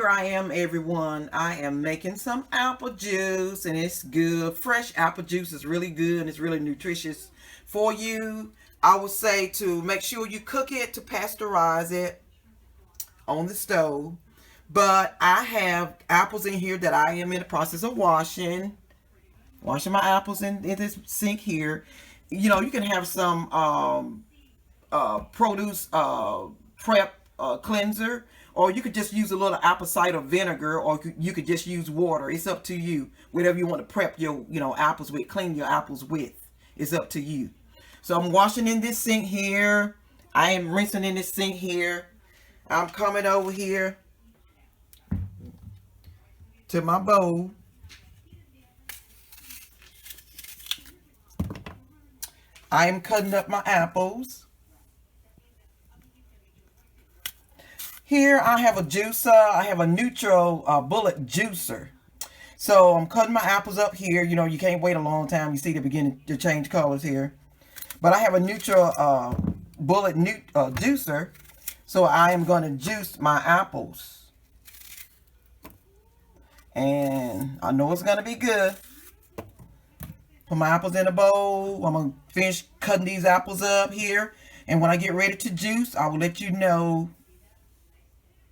here I am, everyone. I am making some apple juice, and it's good. Fresh apple juice is really good, and it's really nutritious for you. I would say to make sure you cook it, to pasteurize it on the stove. But I have apples in here that I am in the process of washing my apples in this sink here. You know, you can have some produce prep cleanser, or you could just use a little apple cider vinegar, or you could just use water. It's up to you. Whatever you want to prep your apples with, clean your apples with. It's up to you. So I'm washing in this sink here. I am rinsing in this sink here. I'm coming over here to my bowl. I am cutting up my apples. Here I have a juicer. I have a NutriBullet juicer. So I'm cutting my apples up here. You know, you can't wait a long time. You see they're beginning to change colors here. But I have a NutriBullet juicer. So I am going to juice my apples. And I know it's going to be good. Put my apples in a bowl. I'm going to finish cutting these apples up here. And when I get ready to juice, I will let you know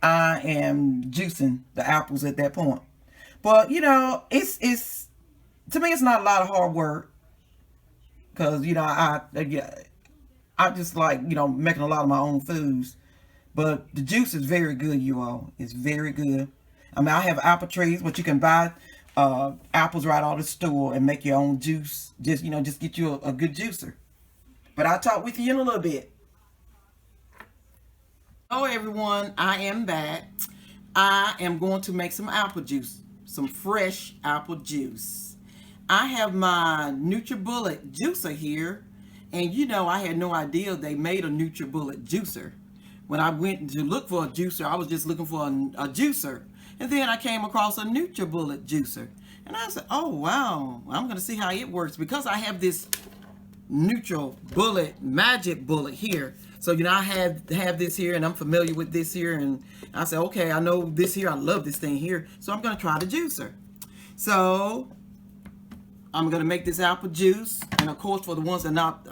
I am juicing the apples at that point. But, you know, it's to me, it's not a lot of hard work. Because, you know, I just like, you know, making a lot of my own foods. But the juice is very good, you all. It's very good. I mean, I have apple trees, but you can buy apples right out of the store and make your own juice. Just, you know, just get you a good juicer. But I'll talk with you in a little bit. Hello, everyone. I am back. I am going to make some apple juice. Some fresh apple juice. I have my NutriBullet juicer here. And, you know, I had no idea they made a NutriBullet juicer. When I went to look for a juicer, I was just looking for a juicer. And then I came across a NutriBullet juicer. And I said, oh, wow, I'm going to see how it works. Because I have this NutriBullet Magic Bullet here. So, you know, I have this here, and I'm familiar with this here. And I said, okay, I know this here. I love this thing here. So I'm going to try the juicer. So I'm going to make this apple juice. And, of course, for the ones that are not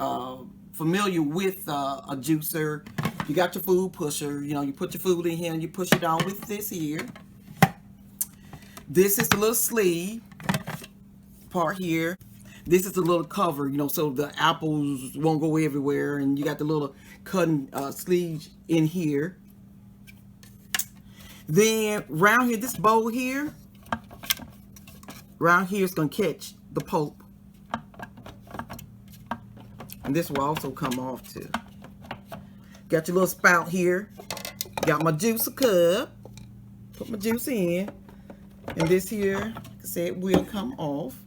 familiar with a juicer, you got your food pusher. You know, you put your food in here and you push it on with this here. This is the little sleeve part here. This is the little cover, you know, so the apples won't go everywhere. And you got the little cutting sleeve in here. Then round here, this bowl here, round here is going to catch the pulp. And this will also come off too. Got your little spout here. Got my juicer cup. Put my juice in. And this here, like I said, will come off.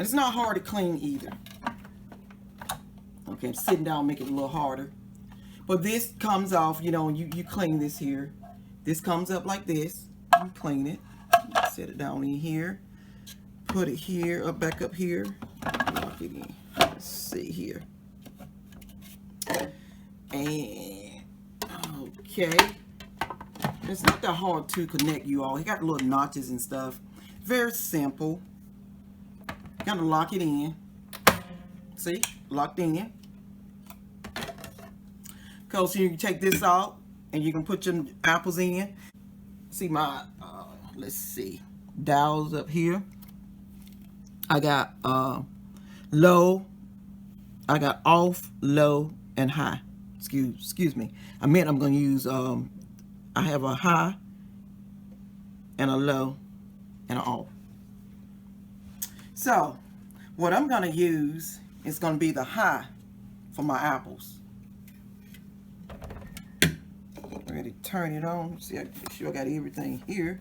It's not hard to clean either. Okay, I'm sitting down, make it a little harder. But this comes off, you know, you clean this here. This comes up like this. You clean it. Set it down in here. Put it here, back up here. Lock it in. Let's see here. And, okay. It's not that hard to connect, you all. It got little notches and stuff. Very simple. Gotta lock it in. See? Locked in. So you can take this out and you can put your apples in. See my, let's see, dials up here. I got low. I got off, low, and high. Excuse me. I meant I'm going to use, I have a high and a low and an off. So, what I'm going to use is going to be the high for my apples. Ready to turn it on. See, I make sure I got everything here.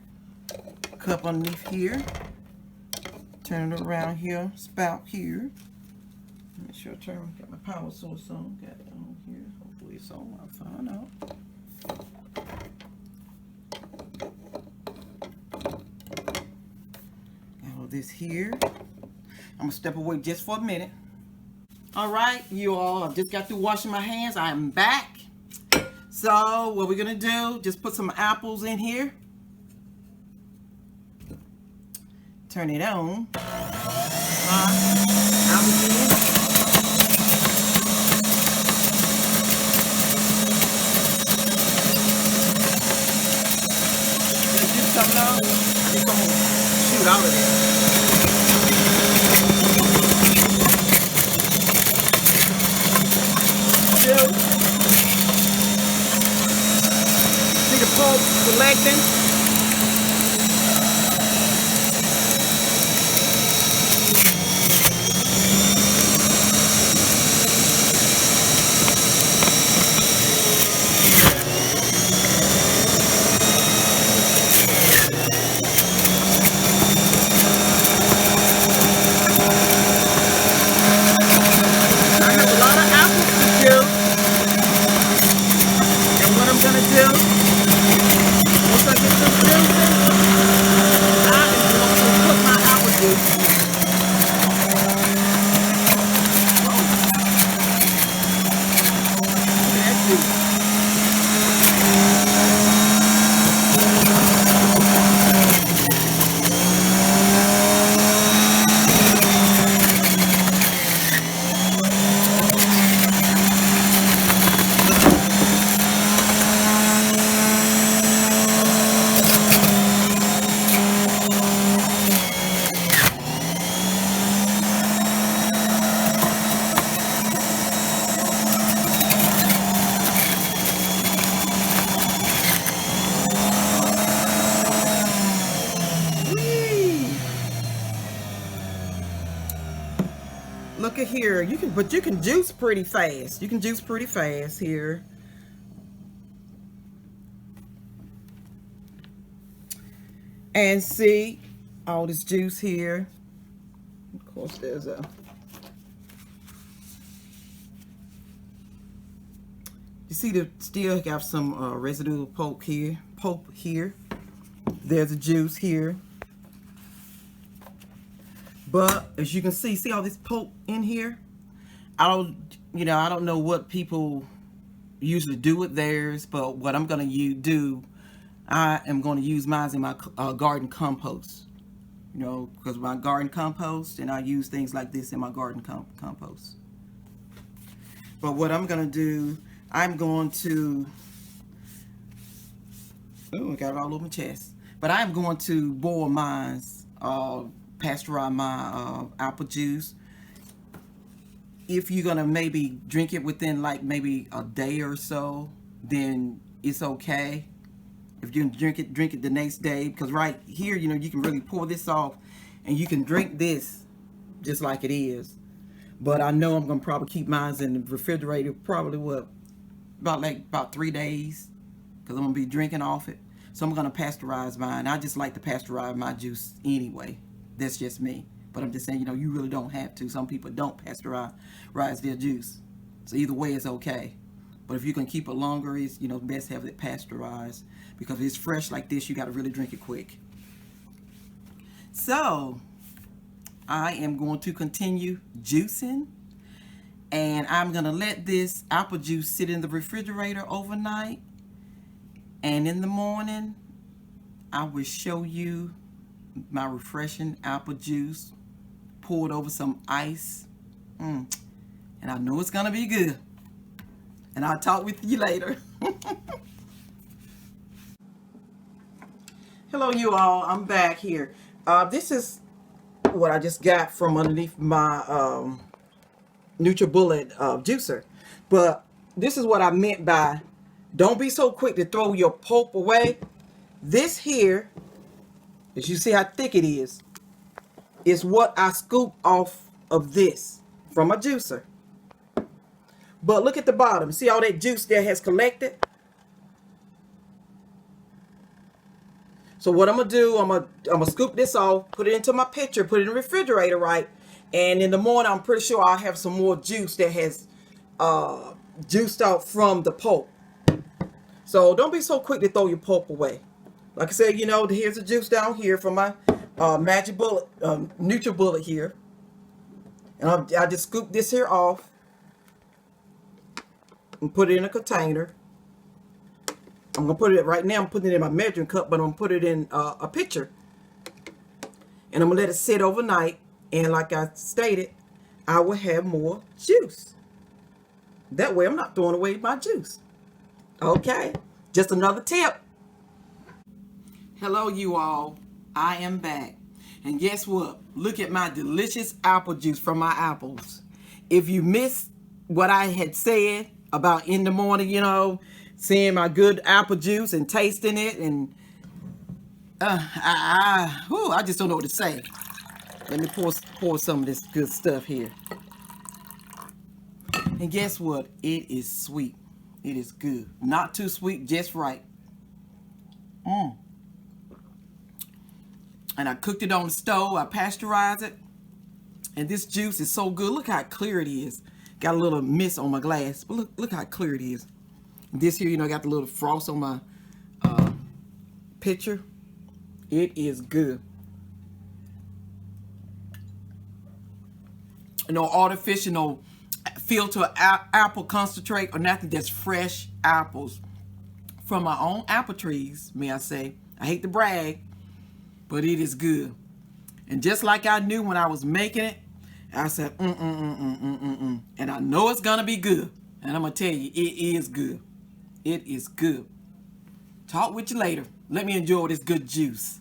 Cup underneath here. Turn it around here. Spout here. Make sure I got my power source on. Got it on here. Hopefully it's on. I'll find out. This here. I'm gonna step away just for a minute. All right, you all, I just got through washing my hands. I am back. So what we're gonna do, just put some apples in here. Turn it on. Apples in. The juice coming on. I think I'm gonna shoot out of it. See the pulp collecting? Look at here, but you can juice pretty fast. You can juice pretty fast here. And see all this juice here. Of course, there's a you see the still got some residual pulp here. There's a juice here. But as you can see all this pulp in here? I don't know what people usually do with theirs, but what I'm going to do, I am going to use mine in my garden compost. You know, because my garden compost, and I use things like this in my garden compost. But what I'm going to do, I'm going to, oh, I got it all over my chest. But I'm going to boil mine, pasteurize my apple juice. If you're gonna maybe drink it within like maybe a day or so, then it's okay. If you drink it the next day, because right here, you know, you can really pour this off and you can drink this just like it is. But I know I'm gonna probably keep mine in the refrigerator probably about 3 days, because I'm gonna be drinking off it. So I'm gonna pasteurize mine. I just like to pasteurize my juice anyway. That's just me. But I'm just saying, you know, you really don't have to. Some people don't pasteurize their juice. So either way, it's okay. But if you can keep it longer, it's, you know, best have it pasteurized. Because if it's fresh like this, you got to really drink it quick. So, I am going to continue juicing. And I'm going to let this apple juice sit in the refrigerator overnight. And in the morning, I will show you my refreshing apple juice poured over some ice. And I know it's gonna be good. And I'll talk with you later. Hello you all, I'm back here. This is what I just got from underneath my NutriBullet juicer. But this is what I meant by don't be so quick to throw your pulp away. This here, as you see how thick it is what I scoop off of this from my juicer. But look at the bottom. See all that juice there has collected? So what I'm going to do, I'm gonna scoop this off, put it into my pitcher, put it in the refrigerator, right? And in the morning, I'm pretty sure I'll have some more juice that has juiced out from the pulp. So don't be so quick to throw your pulp away. Like I said, you know, here's the juice down here from my Magic Bullet, NutriBullet here. And I just scoop this here off and put it in a container. I'm going to put it right now. I'm putting it in my measuring cup, but I'm going to put it in a pitcher. And I'm going to let it sit overnight. And like I stated, I will have more juice. That way I'm not throwing away my juice. Okay, just another tip. Hello, you all. I am back. And guess what? Look at my delicious apple juice from my apples. If you missed what I had said about in the morning, you know, seeing my good apple juice and tasting it, and I just don't know what to say. Let me pour some of this good stuff here. And guess what? It is sweet. It is good. Not too sweet, just right. And I cooked it on the stove. I pasteurized it. And this juice is so good. Look how clear it is. Got a little mist on my glass. But look how clear it is. This here, you know, got the little frost on my pitcher. It is good. No artificial, no filter apple concentrate or nothing. Just fresh apples from my own apple trees, may I say. I hate to brag, but it is good. And just like I knew when I was making it, I said, And I know it's going to be good. And I'm going to tell you, it is good. It is good. Talk with you later. Let me enjoy this good juice.